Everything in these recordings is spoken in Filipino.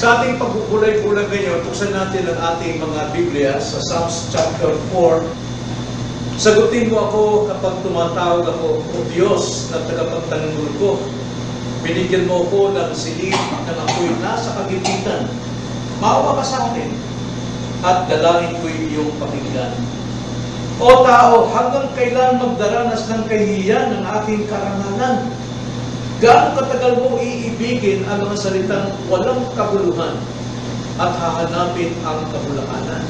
Sa ating pagbubulay-bulay ngayon, buksan natin ang ating mga Biblia sa Psalms chapter 4. Sagutin mo ako kapag tumatawag ako, O Diyos na tagapagtanggol ko. Binigyan mo ako ng silid ng ako'y nasa kagipitan. Maawa ka sa akin at dalangin ko'y iyong pakinggan. O tao, hanggang kailan magdaranas ng kahihiyan ng aking karangalan? Gaano katagal mo iibigin ang mga salitang walang kabuluhan at hahanapin ang kabulahanan?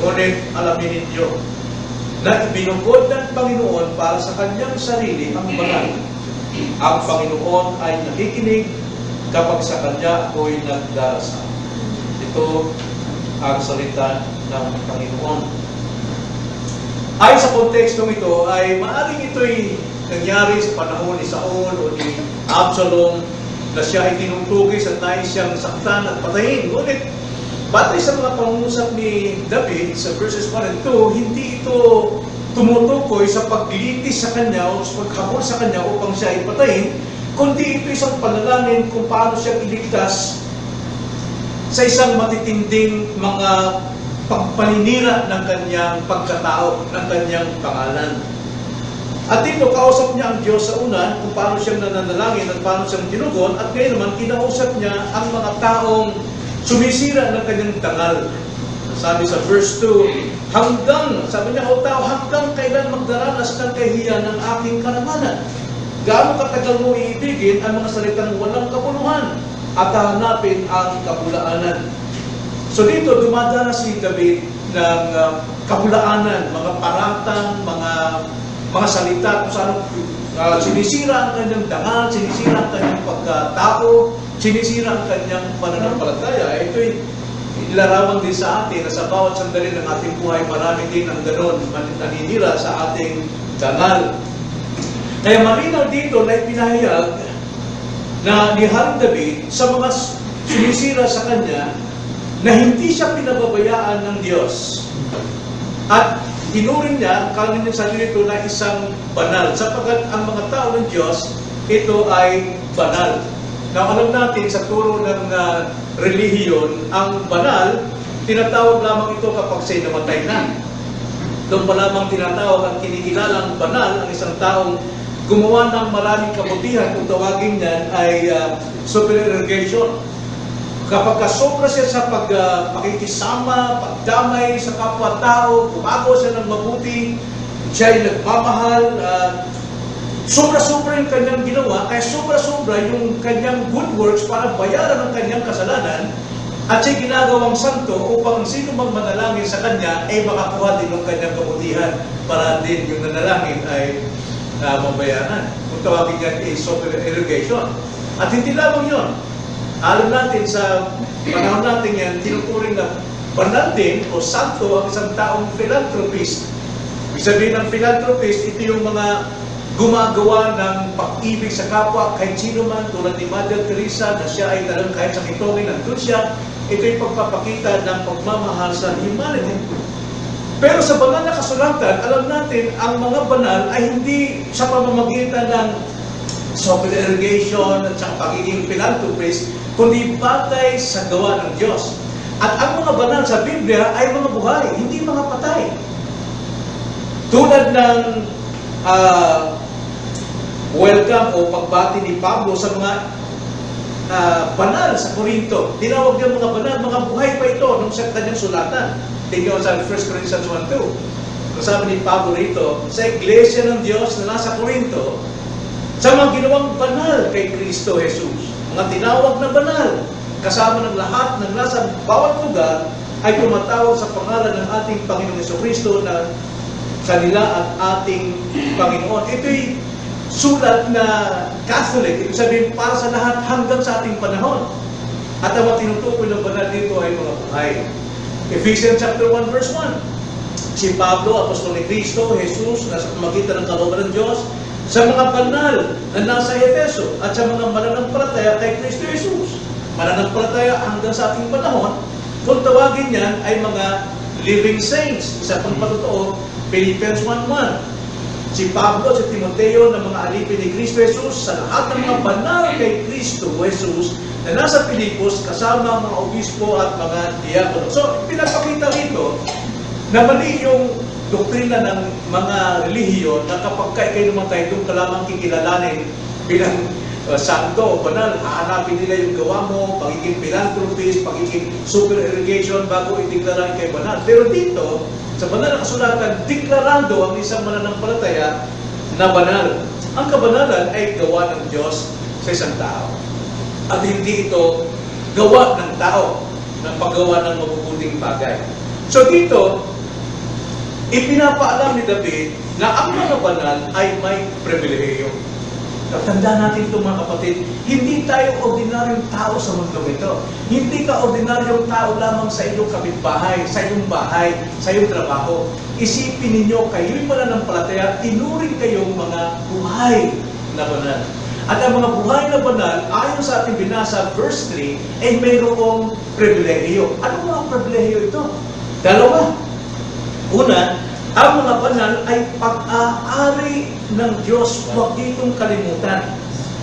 Ngunit alamin ninyo na ibinugod ng Panginoon para sa kanyang sarili ang banal. Ang Panginoon ay nakikinig kapag sa kanya ako'y nagdarasal. Ito ang salita ng Panginoon. Ayon sa kontekstong ito, ay maaaring ito'y nangyari sa panahon ni Saul o ni Absalom na siya ay tinutugis at nais siyang saktan at patayin. Ngunit, batay sa mga pangungusap ni David sa verses 1 and 2, hindi ito tumutukoy sa paglitis sa kanya o sa paghabol sa kanya upang siya ay patayin, kundi ito isang panalangin kung paano siya iligtas sa isang matitinding mga pagpaninira ng kanyang pagkatao, ng kanyang pangalan. At dito, kausap niya ang Diyos sa una kung paano siyang nananalangin at paano siyang tinugon, at ngayon naman, kinausap niya ang mga taong sumisira ng kanyang dangal. Sabi sa verse 2, sabi niya, O tao, hanggang kailan magdaranas ng kahihiyan ng aking karangalan? Gaano katagal mo iibigin ang mga salitang walang kabuluhan at hahanapin ang kabulaanan? So dito, dumadanas si David ng kabulaanan, mga paratang, mga salita kung saan sinisira ang kanyang dangal, sinisira ang kanyang pagkatao, sinisira ang kanyang pananampalataya. Ito'y ilarawan din sa atin na sa bawat sandali ng ating buhay, marami din ang ganon naninira sa ating dangal. Kaya malinaw dito na ipinahayag na ni Haring David sa mga sinisira sa kanya na hindi siya pinababayaan ng Diyos. At tinuring niya ang kanyang sarili ito na isang banal, sapagkat ang mga tao ng Diyos, ito ay banal. Na alam natin sa turo ng relihiyon, ang banal, tinatawag lamang ito kapag siya'y namatay na. Doon pa lamang tinatawag at kinikilalang banal ang isang taong gumawa ng maraming kabutihan, kung tawagin niyan ay supererogation. Kapag sobra siya sa pakikisama, pagdamay sa kapwa-tao, gumagawa siya ng mabuti, siya ay nagmamahal, sobra-sobra yung kanyang ginawa, kaya sobra-sobra yung kanyang good works para bayaran ang kanyang kasalanan, at siya ginagawang santo upang sino mang manalangin sa kanya ay makakuha din ng kanyang kabutihan para din yung nanalangin ay mabayaran. Kung tawagin yan ay supererogation. At hindi lamang yun. Alam natin sa panahon natin yan, tinuturing na banal din o santo ang isang taong philanthropist. Ibig sabihin ng philanthropist, ito yung mga gumagawa ng pag-ibig sa kapwa kahit sino man, tulad ni Mother Teresa na siya ay talagang kahit sa kitongin nandun siya. Ito yung pagpapakita ng pagmamahal sa humanity. Pero sa banal na kasulatan, alam natin, ang mga banal ay hindi sa pamamagitan ng supererogation at sa pagiging philanthropist, kundi batay sa gawa ng Diyos. At ang mga banal sa Biblia ay mga buhay, hindi mga patay. Tulad ng welcome o pagbati ni Pablo sa mga banal sa Korinto. Tinawag niya mga banal, mga buhay pa ito nung sa kanyang sulatan. Tingnan sa 1 Corinthians 1:2. Sabi ni Pablo rito, sa iglesia ng Diyos na nasa Korinto, sa mga ginawang banal kay Kristo Jesus, mga tinawag na banal, kasama ng lahat ng nasa bawat lugar, ay tumatawag sa pangalan ng ating Panginoong Jesucristo na kanila at ating Panginoon. Ito'y sulat na Catholic, ibig sabihin para sa lahat hanggang sa ating panahon. At ang mga tinutukoy ng banal dito ay mga buhay. Ephesians chapter 1 verse 1. Si Pablo, apostol ni Kristo, Jesus, nasa pamagitan ng kalooban ng Diyos, sa mga banal na nasa Efeso at sa mga mananampalataya kay Kristo Jesus. Mananampalataya hanggang sa ating panahon, kung tawagin yan ay mga living saints. Isa pang patotoo, Philippians 1:1. si Pablo, si Timoteo, ng mga alipin ni Kristo Jesus, sa lahat ng mga banal kay Kristo Jesus na nasa Pilipos, kasama ang mga obispo at mga diakono. So, pinapakita rito na mali yung doktrina ng mga relihiyon na kapag kayo namatay, doon ka lamang kikilalanin bilang santo o banal, hahanapin nila yung gawa mo, pagiging philanthropist, pagiging super irrigation bago ideklara kay banal. Pero dito, sa banal na kasulatan, deklarando ang isang mananampalataya na banal. Ang kabanalan ay gawa ng Diyos sa isang tao. At hindi ito gawa ng tao ng paggawa ng mabubuting bagay. So dito, ipinapaalam ni David na ang mga banal ay may pribilehiyo. Tandaan natin ito mga kapatid, hindi tayo ordinaryong tao sa mundo ito. Hindi ka ordinaryong tao lamang sa iyong kapitbahay, sa iyong bahay, sa iyong trabaho. Isipin ninyo, kayo'y mananampalataya, tinuring kayong mga buhay na banal. At ang mga buhay na banal, ayon sa ating binasa, verse 3, ay mayroong pribilehiyo. Ano mga pribilehiyo ito? Dalawa. Una, ang mga banal ay pag-aari ng Diyos, huwag itong kalimutan.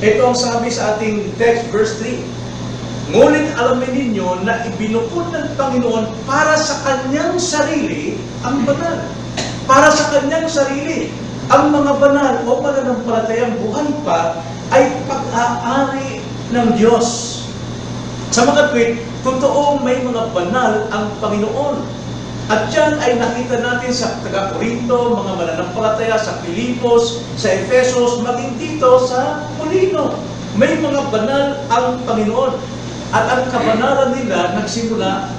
Ito ang sabi sa ating text, verse 3. Ngunit alamin ninyo na ibinukod ng Panginoon para sa kanyang sarili ang banal. Para sa kanyang sarili. Ang mga banal o mananampalatayang buhay pa ay pag-aari ng Diyos. Sa mga tweet, totoong may mga banal ang Panginoon. At yan ay nakita natin sa taga-Corinto, mga mananampalataya sa Pilipos, sa Efesos, maging dito sa Polino. May mga banal ang Panginoon. At ang kabanalan nila nagsimula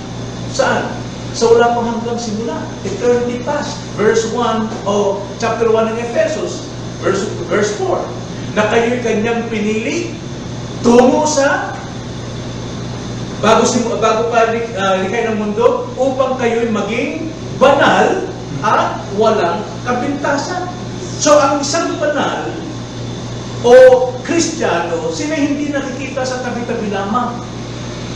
saan? Sa wala pang hanggang simula. Eternity past. Verse 1 o chapter 1 ng Efesos. Verse 4. Na kayo'y kanyang pinili tungo sa bago pa likay ng mundo, upang kayo'y maging banal at walang kapintasan. So, ang isang banal o Kristiyano, sila hindi nakikita sa tabi-tabi lamang.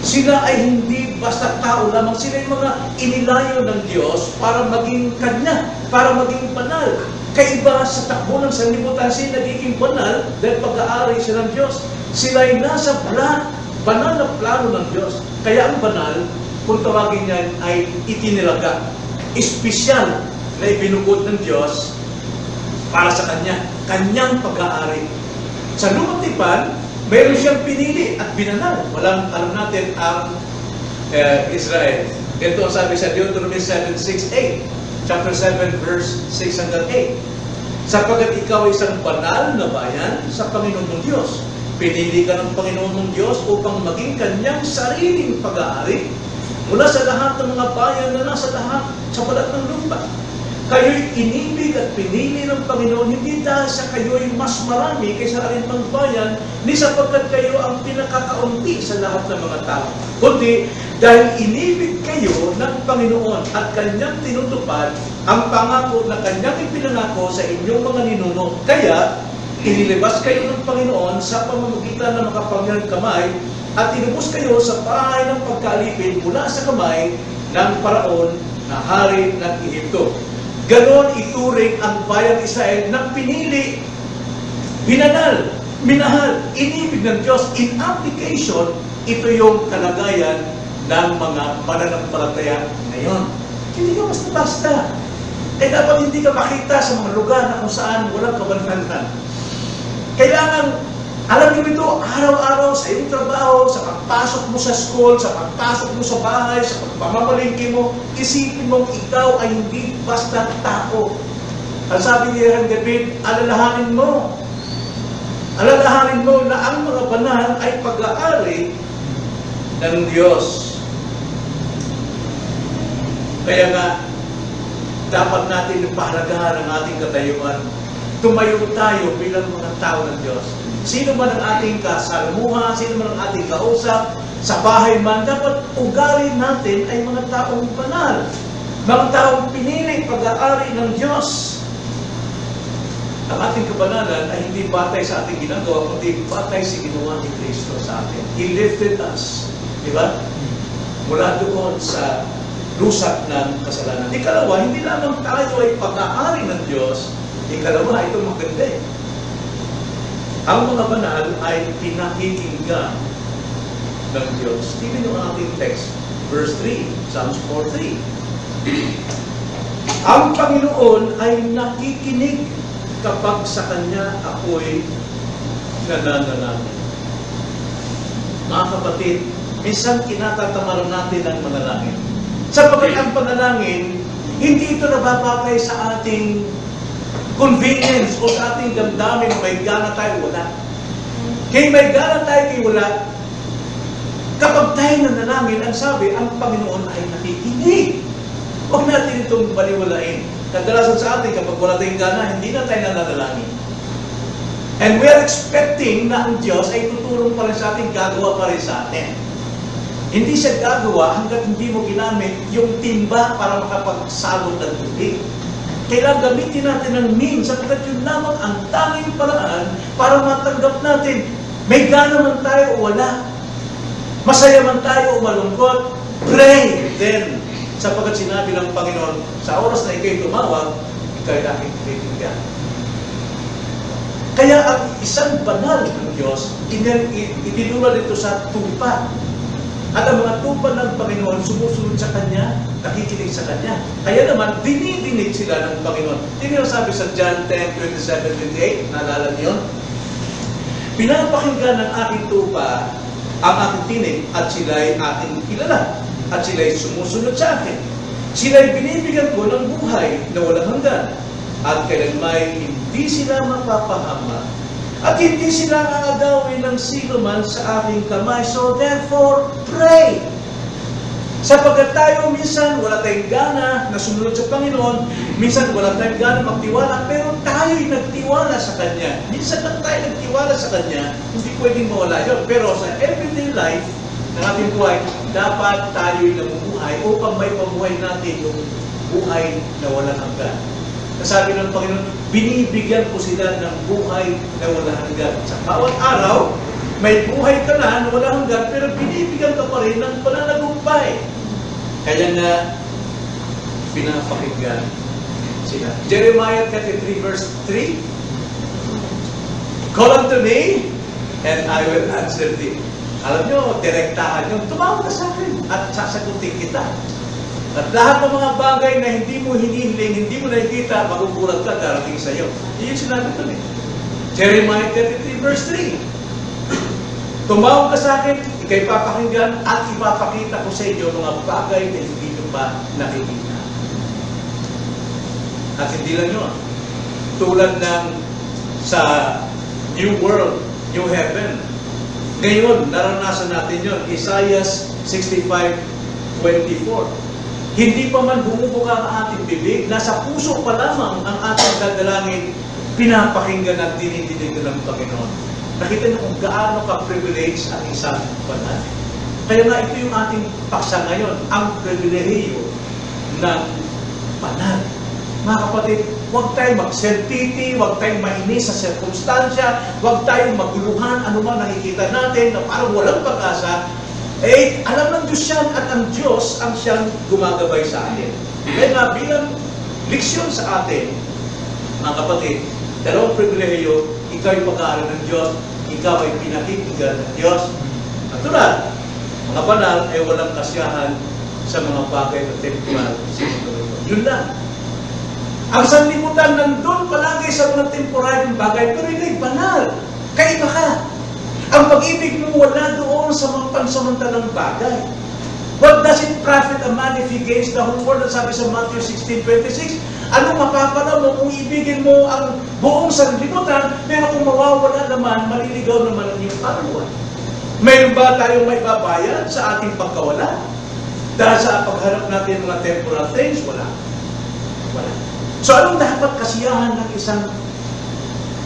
Sila ay hindi basta tao lamang. Sila ay mga inilayo ng Diyos para maging Kanya, para maging banal. Kaiba sa takbo ng sanlibutan, sila nagiging banal dahil pag-aari sila ng Diyos. Sila ay nasa banal na plano ng Diyos. Kaya ang banal, kung tawagin niyan, ay itinilaga. Espesyal na ibinugod ng Diyos para sa Kanya. Kanyang pag-aari. Sa lumang tipan, mayroon siyang pinili at binanal. Walang alam natin ang Israel. Ito ang sabi sa Deuteronomy 7:6-8. Chapter 7, verse 6 hanggang 8. Sapagkat ikaw ay isang banal na bayan sa Panginoon mong Diyos. Pinili ka ng Panginoon mong Diyos upang maging kanyang sariling pag-aari mula sa lahat ng mga bayan na nasa lahat sa balat ng lupa. Kayo'y inibig at pinili ng Panginoon hindi dahil sa kayo'y mas marami kaysa alinmang bayan, ni sapagkat kayo ang pinakakaunti sa lahat ng mga tao. Kundi dahil inibig kayo ng Panginoon at kanyang tinutupad ang pangako na kanyang ipinangako sa inyong mga ninuno. Kaya inilabas kayo ng Panginoon sa pamamagitan ng makapangyarihang kamay at inubos kayo sa bahay ng pagkaalipin mula sa kamay ng Paraon na hari ng Ehipto. Ganon ituring ang bayang Israel na pinili, binanal, minahal, inibig ng Diyos. In application, ito yung kalagayan ng mga mananampalataya ngayon. Hindi ka basta-basta. Dapat hindi ka makita sa mga lugar na kung saan walang kabanalan. Kailangan, alam niyo ito, araw-araw sa iyong trabaho, sa pagpasok mo sa school, sa pagpasok mo sa bahay, sa pagpamamalingki mo, isipin mong ikaw ay hindi basta tao. Ang sabi ni David, alalahanin mo na ang mga banal ay pag-aari ng Diyos. Kaya nga, dapat natin pahalagahan ang ating katayuan. Tumayo tayo bilang mga tao ng Diyos. Sino man ang ating kasalamuha, sino man ang ating kausap, sa bahay man, dapat ugali natin ay mga taong banal. Mga taong pinili pag-aari ng Diyos. Ang ating kabanalan ay hindi batay sa ating ginagawa, kundi batay sa ginawa ni Kristo sa atin. He lifted us. Diba? Mula doon sa lusak ng kasalanan. Ikalawa, hindi lamang tayo ay pag-aari ng Diyos, Ikalawa, ito maganda eh. Ang mga banal ay pinakikinggan ng Diyos. Tingnan yung ating text, verse 3, Psalms 4:3. Ang Panginoon ay nakikinig kapag sa Kanya ako'y nananalangin. Mga kapatid, minsan kinatatamaran natin ang manalangin. Sapagkat ang panalangin, hindi ito nababagay sa ating convenience o sa ating damdamin, may gana tayo, wala. Kaya may gana tayo, kaya wala. Kapag tayo nanalangin, ang sabi, ang Panginoon ay nakikinig. Huwag natin itong baliwalain. Kadalasan sa atin, kapag wala tayong gana, hindi na tayo nananalangin. And we are expecting na ang Diyos ay tutulong pa rin sa atin, gagawa pa rin sa atin. Hindi siya gagawa hanggat hindi mo ginamit yung timba para makapagsalot ng tubig. Kailangan gamitin natin ang means sapagkat yun lamang ang tanging paraan para matanggap natin. May gana man tayo o wala. Masaya man tayo o malungkot. Pray then. Sapagkat sinabi ng Panginoon, sa oras na ikaw'y tumawag, ikaw'y aking pinigyan. Kaya ang isang banal ng Diyos, itinulad ito sa tupa. At ang mga tupa ng Panginoon sumusunod sa Kanya, nakikinig sa Kanya. Kaya naman, dinidinig sila ng Panginoon. Hindi sabi sa John 10:27-28, naalala niyo? Pinapakinggan ng aking tupa ang aking tinig at sila'y aking kilala. At sila'y sumusunod sa akin. Sila'y binibigyan ko ng buhay na walang hanggan. At kailanmay hindi sila mapapahama. At hindi sila aagawin ng sinuman sa aking kamay. So therefore, pray. Sapagkat tayo minsan wala tayong gana na sumunod sa Panginoon. Minsan wala tayong gana magtiwala. Pero tayo'y nagtiwala sa Kanya. Minsan lang tayo nagtiwala sa Kanya. Hindi pwedeng mawala yun. Pero sa everyday life ng ating buhay, dapat tayo'y namumuhay upang may pamuhay natin yung buhay na walang hanggan. Sabi ng Panginoon, binibigyan ko sila ng buhay na walang hanggan. Sa bawat araw, may buhay ka na walang hanggan, pero binibigyan ka pa rin ng pananagumpay. Kaya nga, pinapakinggan sila. Jeremiah 33 verse 3, Call unto me, and I will answer thee. Alam nyo, direktahan nyo, tumawag ka sa akin at sasagutin kita. At lahat ng mga bagay na hindi mo hinihiling, hindi mo nakikita, magugulat ka, darating sa iyo. Iyon sinabi ito eh. Jeremiah 33 verse 3. Tumawag ka sa akin, ikay papakinggan, at ipapakita ko sa inyo mga bagay na hindi nyo pa nakikita. At hindi lang yun. Tulad ng sa New World, New Heaven. Ngayon, naranasan natin yun. Isaiah 65:24. Hindi pa man bumubuka ang ating bibig, nasa puso pa lamang ang ating dadalangin, pinapakinggan at dinidinig ng Panginoon. Nakita niyo kung gaano ka-privilege ang isang banal. Kaya nga ito yung ating paksa ngayon, ang pribilehiyo ng banal. Mga kapatid, huwag tayong mag-self-pity, huwag tayong mainis sa sirkumstansya, huwag tayong maguluhan, ano man nakikita natin na parang walang pag-asa. Eh, alam ng Diyos yan at ang Diyos ang siyang gumagabay sa atin. Kaya nga, bilang leksyon sa atin, mga kapatid, dalawang pribilehiyo, ikaw ay pag-aaral ng Diyos, ikaw ay pinakikinggan ng Diyos. At tulad, mga banal ay walang kasiyahan sa mga bagay na temporal sa mundo. Yun lang. Ang sanlibutan nandun palagi sa mga temporaryong bagay, pero ikaw'y banal. Kaiba ka. Ang pag-ibig mo wala doon sa mga pansamantalang bagay. What does it profit a man if he gains the whole world? Sabi sa Matthew 16:26, ano mapapala mo kung ibigin mo ang buong sanlibutan, pero kung mawawala naman, maliligaw naman ang iyong kaluluwa. Mayroon ba tayong may babayad sa ating pagkawala? Dahil sa pagharap natin mga temporal things, wala. Wala. So anong dapat kasiyahan ng isang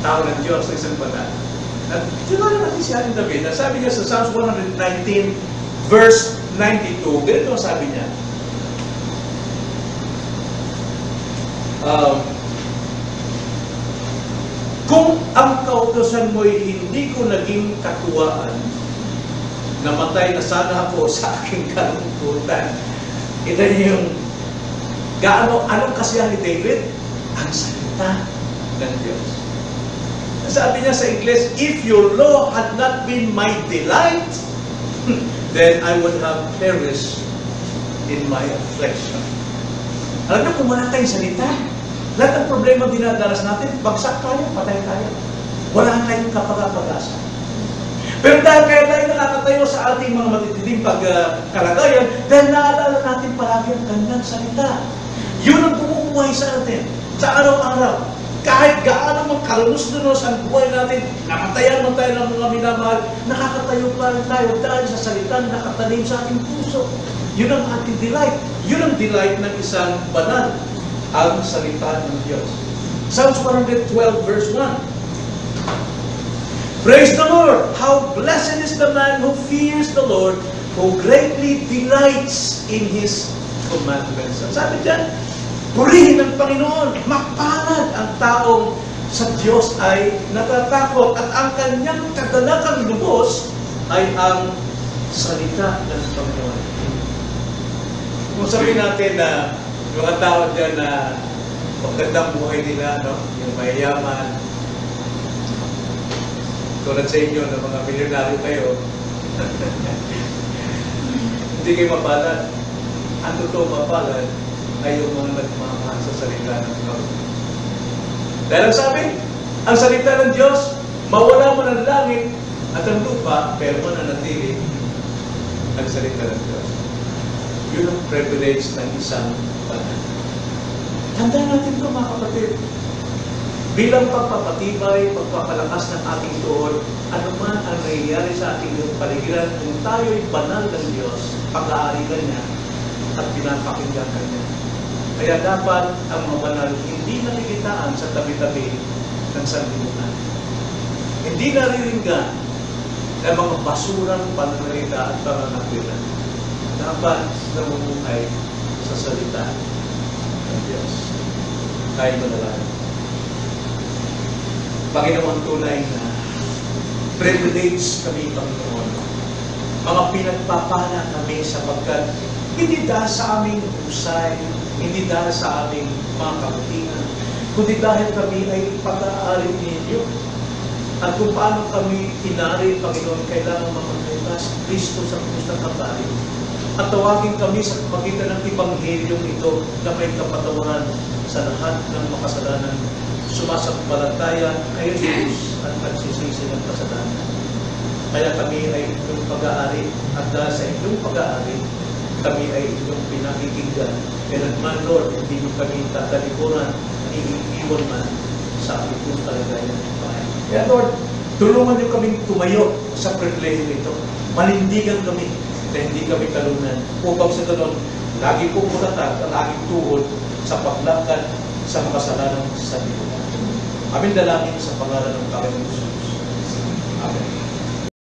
tao ng Diyos, ng isang banal? At tingnan natin si Aling David. Sabi niya sa Psalms 119 verse 92, ganito sabi niya. Kung ang kautusan mo'y hindi ko naging katuwaan, namatay na sana ako sa aking kalungkutan. Ito yung anong kasiyahan ni David? Ang salita ng Diyos. Sabi niya sa Ingles, if your law had not been my delight, then I would have perished in my affliction. Alam niyo, kung wala tayong salita, lahat ng problema dinadaras natin, bagsak tayo, patay tayo. Wala tayong kapag-pag-asa. Pero dahil kaya tayo nakakatayo sa ating mga matitinding pagkalagayan, dahil naalala natin palagi ang kanyang salita. Yun ang bumubuhay sa atin, sa araw-araw. Kahit gaano mang kalunos-lunos ang buhay natin, namatayan man tayo ng mga minamahal, nakakatayo pa rin tayo dahil sa salita na nakatanim sa ating puso. Yun ang ating delight. Yun ang delight ng isang banal, ang salita ng Diyos. Psalms 112 verse 1. Praise the Lord! How blessed is the man who fears the Lord, who greatly delights in His commandments. Sabi dyan, purihin ng Panginoon, mapalad ang taong sa Diyos ay natatakot at ang kanyang kadalagang lubos ay ang salita ng Panginoon. Kung sabihin natin na yung mga tao dyan na magandang buhay nila, no? Yung mayayaman, tulad sa inyo na mga milyonaryo kayo, hindi kayo mapalad. Ang totoo mapalad ay yung mga nagmamahal sa salita ng Diyos. Dahil ang sabi, ang salita ng Diyos, mawala man ang langit at ang lupa, pero mananatili ang salita ng Diyos. Yun ang privilege ng isang banal. Tandaan natin ito, mga kapatid. Bilang pagpapatibay, pagpapalakas ng ating doon, ano man ang nangyayari sa ating paligiran, kung tayo'y banal ng Diyos, pag-aari ka niya at pinapakinggan ka niya. Kaya dapat ang mga banal hindi nakikitaan sa tabi-tabi ng sanlibutan. Hindi nariringgan ng mga basurang pananalita at pangangapilan. Dapat namumuhay sa salita ng Diyos. Tayo manalangin. Panginoon, tunay na privilege kami, Panginoon. Mga pinagpapala kami sapagkat hindi dahil sa aming husay, hindi dahil sa aming mga kabutihan, kundi dahil kami ay pag-aari ninyo. At kung paano kami inari, Panginoon, kailangan mapagbukas Kristo sa krus ng Kalbaryo. At tawagin kami sa pagitan ng Ebanghelyong ito na may kapatawaran sa lahat ng makasalanan. Sumasampalataya kayo Diyos at nagsisisi ng kasalanan. Kaya kami ay inyong pag-aari at dahil sa inyong pag-aari, kami ay inyong pinakikinggan. Kaya naman, Lord, hindi nyo kami tatalikuran, iiwan man sa aming kalagayan. Kaya Lord, tulungan nyo kaming tumayo sa privilege nito. Manindigan kami na hindi kami talunan upang sa ganun, lagi pong mulatag ang aking tuhod sa paglakad sa makasalanan sa Diyos. Aming dalangin sa pangalan ng Panginoon Jesus.